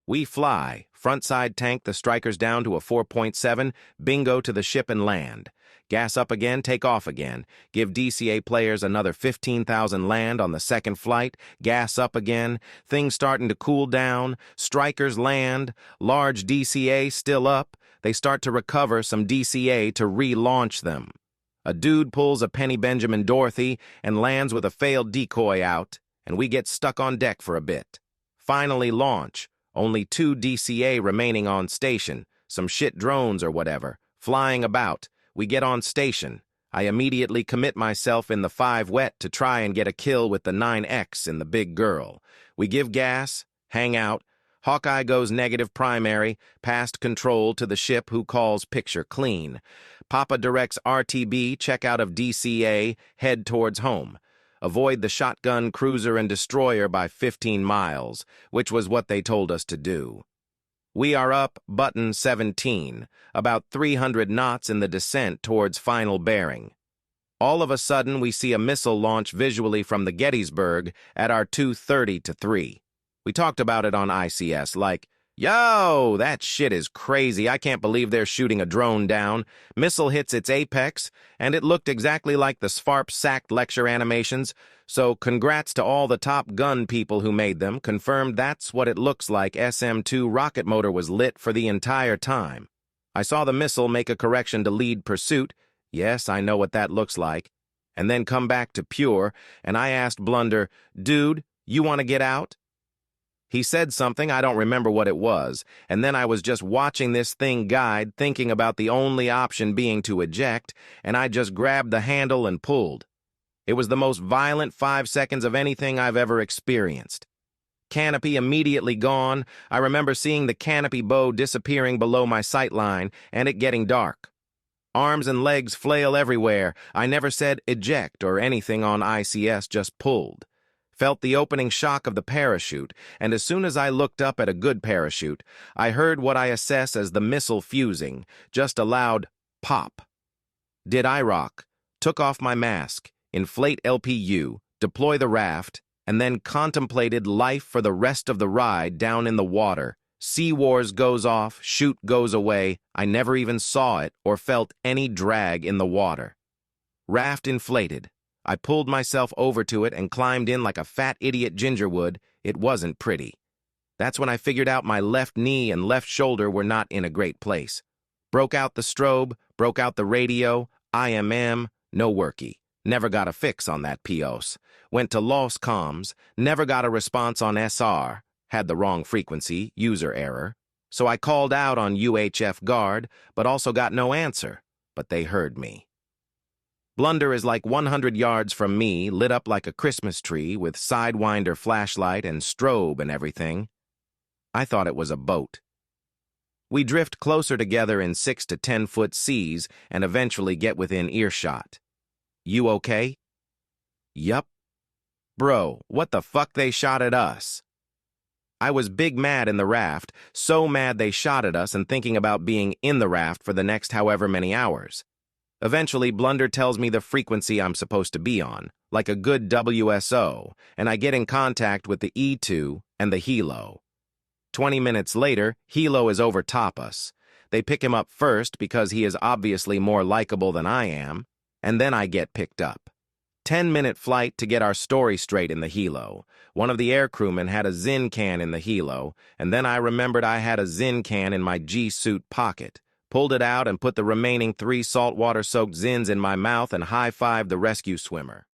We fly, front-side tank the strikers down to a 4.7, bingo to the ship and land. Gas up again, take off again. Give DCA players another 15,000 land on the second flight. Gas up again. Things starting to cool down. Strikers land. Large DCA still up. They start to recover some DCA to relaunch them. A dude pulls a Penny Benjamin Dorothy and lands with a failed decoy out, and we get stuck on deck for a bit. Finally launch. Only 2 DCA remaining on station, some shit drones or whatever, flying about. We get on station. I immediately commit myself in the 5 wet to try and get a kill with the 9X in the big girl. We give gas, hang out. Hawkeye goes negative primary, past control to the ship who calls picture clean. Papa directs RTB, check out of DCA, head towards home. Avoid the shotgun cruiser and destroyer by 15 miles, which was what they told us to do. We are up button 17, about 300 knots in the descent towards final bearing. All of a sudden, we see a missile launch visually from the Gettysburg at our 2:30 to 3. We talked about it on ICS like, "Yo, that shit is crazy. I can't believe they're shooting a drone down." Missile hits its apex, and it looked exactly like the SFARP sacked lecture animations, so congrats to all the Top Gun people who made them, confirmed that's what it looks like. SM-2 rocket motor was lit for the entire time. I saw the missile make a correction to lead pursuit. Yes, I know what that looks like. And then come back to pure, and I asked Blunder, "Dude, you want to get out?" He said something, I don't remember what it was, and then I was just watching this thing guide, thinking about the only option being to eject, and I just grabbed the handle and pulled. It was the most violent 5 seconds of anything I've ever experienced. Canopy immediately gone. I remember seeing the canopy bow disappearing below my sight line, and it getting dark. Arms and legs flail everywhere. I never said eject or anything on ICS, just pulled. Felt the opening shock of the parachute, and as soon as I looked up at a good parachute, I heard what I assess as the missile fusing, just a loud pop. Did I rock? Took off my mask, inflate LPU, deploy the raft, and then contemplated life for the rest of the ride down in the water. Sea Wars goes off, chute goes away. I never even saw it or felt any drag in the water. Raft inflated. I pulled myself over to it and climbed in like a fat idiot Gingerwood. It wasn't pretty. That's when I figured out my left knee and left shoulder were not in a great place. Broke out the strobe, broke out the radio, IMM, no worky. Never got a fix on that POS. Went to Los Comms, never got a response on SR, had the wrong frequency, user error. So I called out on UHF guard, but also got no answer, but they heard me. Blunder is like 100 yards from me, lit up like a Christmas tree with Sidewinder flashlight and strobe and everything. I thought it was a boat. We drift closer together in 6 to 10 foot seas and eventually get within earshot. You okay? Yup. Bro, what the fuck they shot at us? I was big mad in the raft, so mad they shot at us and thinking about being in the raft for the next however many hours. Eventually, Blunder tells me the frequency I'm supposed to be on, like a good WSO, and I get in contact with the E2 and the helo. 20 minutes later, helo is over top us. They pick him up first because he is obviously more likable than I am, and then I get picked up. 10-minute flight to get our story straight in the helo. One of the air crewmen had a Zin can in the helo, and then I remembered I had a Zin can in my G-suit pocket. Pulled it out and put the remaining 3 saltwater-soaked Zins in my mouth and high-fived the rescue swimmer.